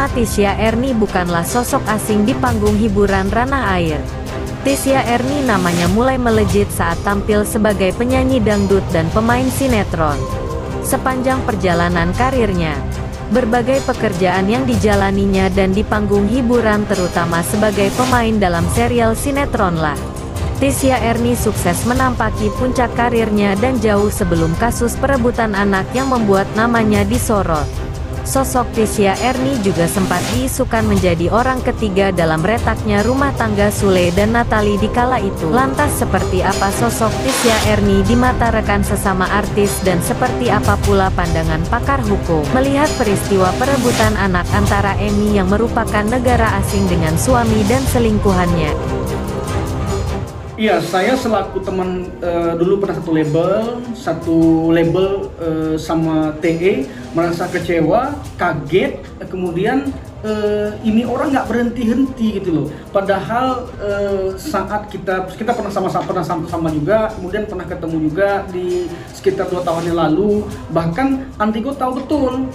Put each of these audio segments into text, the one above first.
Nama Tisya Erni bukanlah sosok asing di panggung hiburan ranah air. Tisya Erni namanya mulai melejit saat tampil sebagai penyanyi dangdut dan pemain sinetron. Sepanjang perjalanan karirnya, berbagai pekerjaan yang dijalaninya dan di panggung hiburan terutama sebagai pemain dalam serial sinetron lah. Tisya Erni sukses menampaki puncak karirnya dan jauh sebelum kasus perebutan anak yang membuat namanya disorot. Sosok Tisya Erni juga sempat diisukan menjadi orang ketiga dalam retaknya rumah tangga Sule dan Natali di kala itu. Lantas seperti apa sosok Tisya Erni di mata rekan sesama artis dan seperti apa pula pandangan pakar hukum melihat peristiwa perebutan anak antara Emmy yang merupakan negara asing dengan suami dan selingkuhannya? Iya, saya selaku teman dulu pernah satu label sama TE, merasa kecewa, kaget, kemudian ini orang nggak berhenti-henti gitu loh. Padahal saat kita pernah sama-sama juga, kemudian pernah ketemu juga di sekitar 2 tahun yang lalu. Bahkan Antigo tahu betul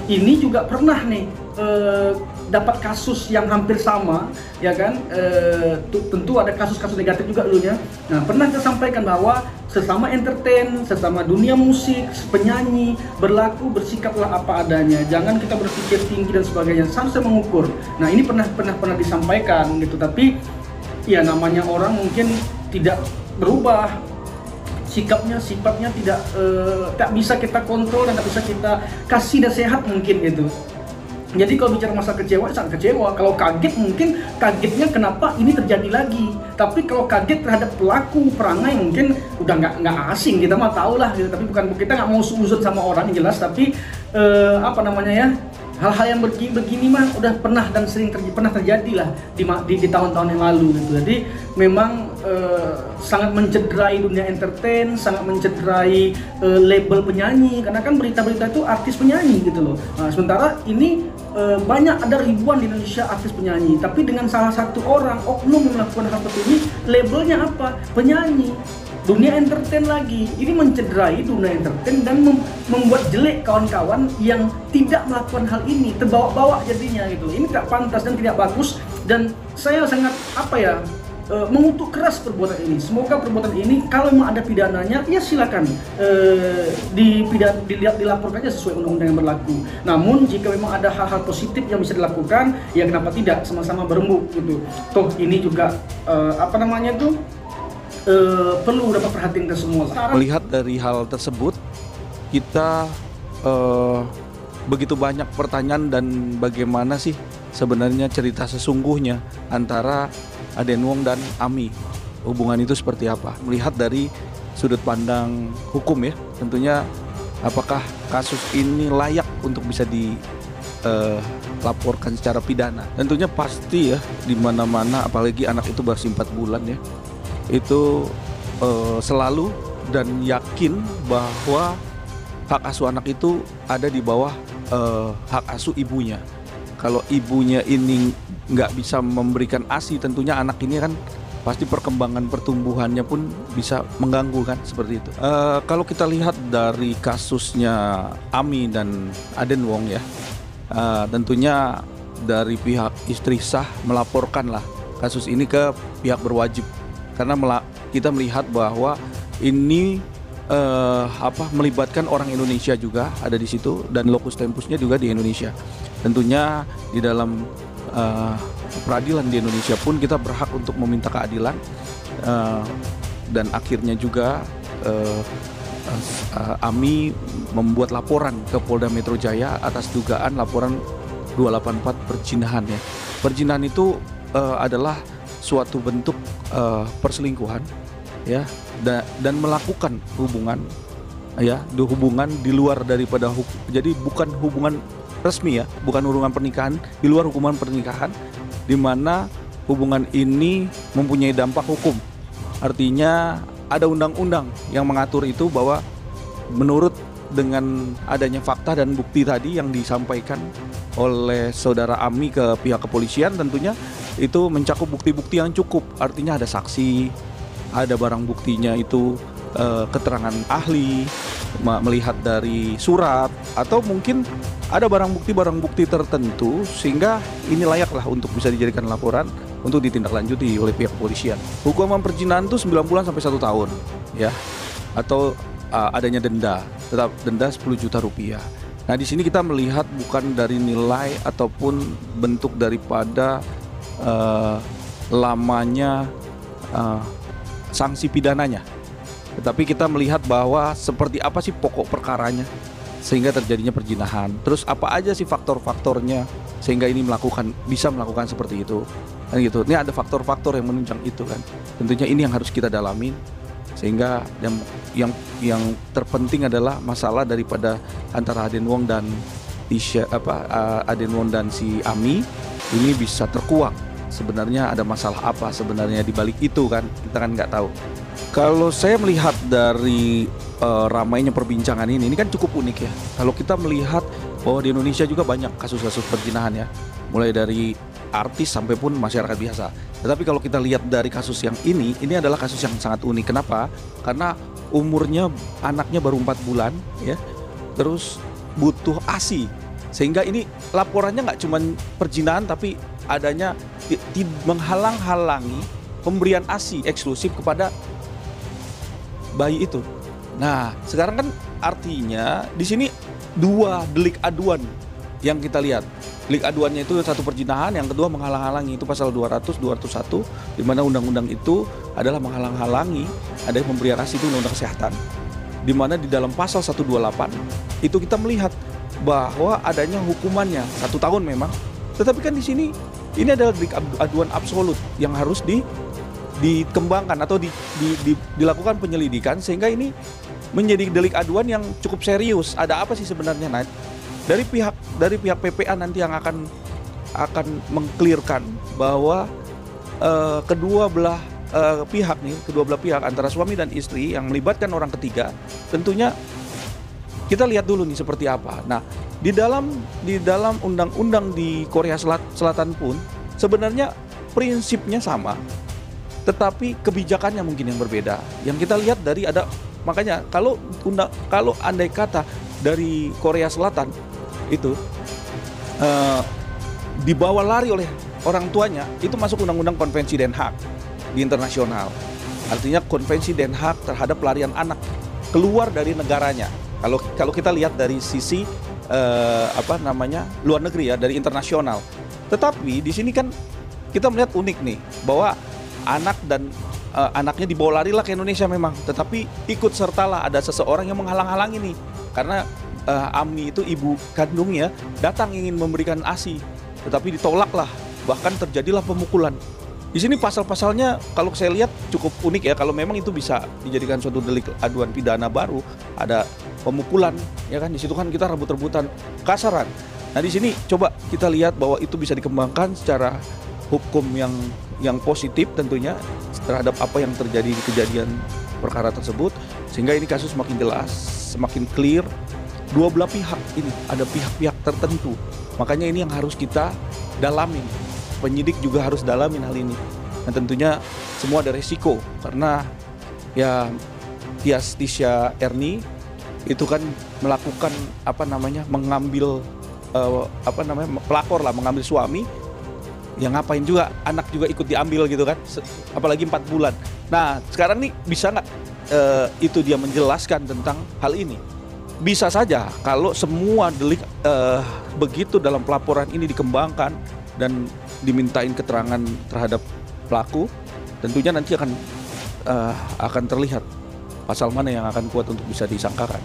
ini juga pernah nih dapat kasus yang hampir sama, ya kan? Tentu ada kasus-kasus negatif juga dulunya. Nah, pernah saya sampaikan bahwa sesama entertain, sesama dunia musik, penyanyi, bersikaplah apa adanya. Jangan kita berpikir tinggi dan sebagainya. Sampai mengukur. Nah, ini pernah disampaikan gitu. Tapi ya namanya orang mungkin tidak berubah. Sifatnya tidak bisa kita kontrol dan tidak bisa kita kasih nasihat mungkin gitu. Jadi kalau bicara masa kecewa, sangat kecewa. Kalau kaget, mungkin kagetnya kenapa ini terjadi lagi. Tapi kalau kaget terhadap pelaku perangai, mungkin udah nggak asing, kita mah tahu lah gitu. Tapi kita nggak mau suzon sama orang jelas. Tapi hal-hal yang begini mah udah pernah dan pernah terjadi lah di tahun-tahun yang lalu gitu. Jadi memang sangat mencederai dunia entertain, sangat mencederai label penyanyi, karena kan berita-berita itu artis penyanyi gitu loh. Nah, sementara ini banyak, ada ribuan di Indonesia artis penyanyi, tapi dengan salah satu orang oknum yang melakukan hal seperti ini, labelnya apa? Penyanyi. Dunia entertain lagi, ini mencederai dunia entertain dan membuat jelek kawan-kawan yang tidak melakukan hal ini, terbawa-bawa jadinya gitu. Ini tidak pantas dan tidak bagus, dan saya sangat mengutuk keras perbuatan ini. Semoga perbuatan ini kalau memang ada pidananya, ya silakan dilaporkan aja sesuai undang-undang yang berlaku. Namun jika memang ada hal-hal positif yang bisa dilakukan, ya kenapa tidak sama-sama berembuk gitu. Toh ini juga perlu dapat perhatian kita semua. Melihat dari hal tersebut, kita begitu banyak pertanyaan dan bagaimana sih sebenarnya cerita sesungguhnya antara Aden Wong dan Ami. Hubungan itu seperti apa? Melihat dari sudut pandang hukum ya, tentunya apakah kasus ini layak untuk bisa dilaporkan secara pidana? Tentunya pasti ya, di mana-mana apalagi anak itu baru 4 bulan ya. Itu selalu dan yakin bahwa hak asuh anak itu ada di bawah hak asuh ibunya. Kalau ibunya ini nggak bisa memberikan ASI, tentunya anak ini kan pasti perkembangan pertumbuhannya pun bisa mengganggu kan, seperti itu. Kalau kita lihat dari kasusnya Ami dan Aden Wong ya, tentunya dari pihak istri sah melaporkanlah kasus ini ke pihak berwajib. Karena kita melihat bahwa ini melibatkan orang Indonesia juga ada di situ, dan locus tempusnya juga di Indonesia. Tentunya di dalam peradilan di Indonesia pun kita berhak untuk meminta keadilan, dan akhirnya juga Ami membuat laporan ke Polda Metro Jaya atas dugaan laporan 284 perzinahan ya. Perzinahan itu adalah suatu bentuk perselingkuhan ya, dan melakukan hubungan ya, hubungan di luar daripada hukum. Jadi bukan hubungan resmi ya, bukan hubungan pernikahan, di luar hubungan pernikahan, di mana hubungan ini mempunyai dampak hukum. Artinya ada undang-undang yang mengatur itu, bahwa menurut dengan adanya fakta dan bukti tadi yang disampaikan oleh saudara Ami ke pihak kepolisian, tentunya itu mencakup bukti-bukti yang cukup. Artinya ada saksi, ada barang buktinya itu keterangan ahli, melihat dari surat, atau mungkin ada barang bukti tertentu sehingga ini layaklah untuk bisa dijadikan laporan untuk ditindaklanjuti oleh pihak kepolisian. Hukuman perzinahan itu 9 bulan sampai 1 tahun, ya, atau adanya denda, tetap denda 10 juta rupiah. Nah, di sini kita melihat bukan dari nilai ataupun bentuk daripada lamanya sanksi pidananya, tetapi kita melihat bahwa seperti apa sih pokok perkaranya sehingga terjadinya perzinahan. Terus apa aja sih faktor-faktornya sehingga ini bisa melakukan seperti itu. Kan gitu. Ini ada faktor-faktor yang menunjang itu kan. Tentunya ini yang harus kita dalamin, sehingga yang terpenting adalah masalah daripada antara Aden Wong dan Aden Wong dan si Ami ini bisa terkuak. Sebenarnya ada masalah apa sebenarnya di balik itu kan, kita kan nggak tahu. Kalau saya melihat dari ramainya perbincangan ini kan cukup unik ya. Kalau kita melihat bahwa di Indonesia juga banyak kasus-kasus perzinahan ya, mulai dari artis sampai pun masyarakat biasa. Tetapi kalau kita lihat dari kasus yang ini adalah kasus yang sangat unik. Kenapa? Karena umurnya anaknya baru 4 bulan ya, terus butuh ASI, sehingga ini laporannya nggak cuma perzinahan, tapi adanya menghalang-halangi pemberian ASI eksklusif kepada bayi itu. Nah, sekarang kan artinya di sini 2 delik aduan yang kita lihat. Delik aduannya itu satu perzinahan, yang kedua menghalang-halangi, itu pasal 201, di mana undang-undang itu adalah menghalang-halangi ada pemberian ASI, itu undang-undang kesehatan. Di mana di dalam pasal 128 itu kita melihat bahwa adanya hukumannya 1 tahun memang. Tetapi kan di sini ini adalah delik aduan absolut yang harus dikembangkan atau dilakukan penyelidikan, sehingga ini menjadi delik aduan yang cukup serius. Ada apa sih sebenarnya? Nah, dari pihak PPA nanti yang akan mengklirkan bahwa kedua belah pihak antara suami dan istri yang melibatkan orang ketiga, tentunya kita lihat dulu nih seperti apa. Nah, di dalam undang-undang di Korea Selatan pun sebenarnya prinsipnya sama, tetapi kebijakannya mungkin yang berbeda. Yang kita lihat dari makanya kalau andai kata dari Korea Selatan itu dibawa lari oleh orang tuanya, itu masuk undang-undang konvensi Den Haag di internasional. Artinya konvensi Den Haag terhadap pelarian anak keluar dari negaranya. Kalau kita lihat dari sisi luar negeri ya, dari internasional. Tetapi di sini kan kita melihat unik nih, bahwa anaknya dibawa lari lah ke Indonesia memang, tetapi ikut sertalah ada seseorang yang menghalang-halangi nih, karena Ami itu ibu kandungnya datang ingin memberikan ASI, tetapi ditolaklah, bahkan terjadilah pemukulan. Di sini pasal-pasalnya kalau saya lihat cukup unik ya, kalau memang itu bisa dijadikan suatu delik aduan pidana baru, ada pemukulan ya kan, di situ kan kita rebut-rebutan kasaran. Nah, di sini coba kita lihat bahwa itu bisa dikembangkan secara hukum yang positif tentunya terhadap apa yang terjadi di kejadian perkara tersebut, sehingga ini kasus semakin jelas, semakin clear. Dua belah pihak ini, ada pihak-pihak tertentu, makanya ini yang harus kita dalamin. Penyidik juga harus dalamin hal ini. Dan tentunya semua ada resiko, karena ya Tisha Erni itu kan melakukan mengambil pelakor lah, mengambil suami. Yang ngapain juga, anak juga ikut diambil gitu kan, apalagi 4 bulan. Nah, sekarang nih bisa nggak itu dia menjelaskan tentang hal ini? Bisa saja kalau semua delik begitu dalam pelaporan ini dikembangkan dan dimintain keterangan terhadap pelaku, tentunya nanti akan terlihat pasal mana yang akan kuat untuk bisa disangkakan.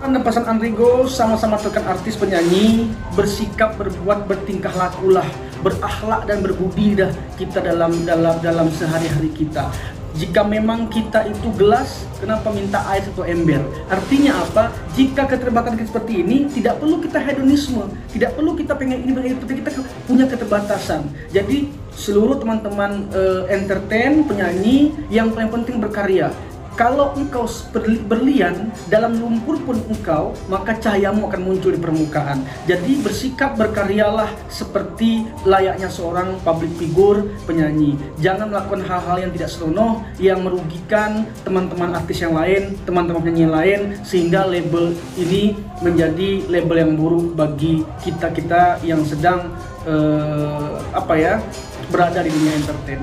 Dan Pasan Andrigo sama-sama rekan artis penyanyi, bersikap, berbuat, bertingkah lakulah, berakhlak dan berbudi dah kita dalam sehari-hari kita. Jika memang kita itu gelas, kenapa minta air atau ember? Artinya apa? Jika keterbatasan seperti ini, tidak perlu kita hedonisme, tidak perlu kita pengen ini, pengen itu, tapi kita punya keterbatasan. Jadi seluruh teman-teman entertain, penyanyi, yang paling penting berkarya. Kalau engkau berlian dalam lumpur pun engkau, maka cahayamu akan muncul di permukaan. Jadi bersikap berkaryalah seperti layaknya seorang public figure, penyanyi. Jangan melakukan hal-hal yang tidak senonoh, yang merugikan teman-teman artis yang lain, teman-teman penyanyi yang lain, sehingga label ini menjadi label yang buruk bagi kita-kita yang sedang berada di dunia entertain.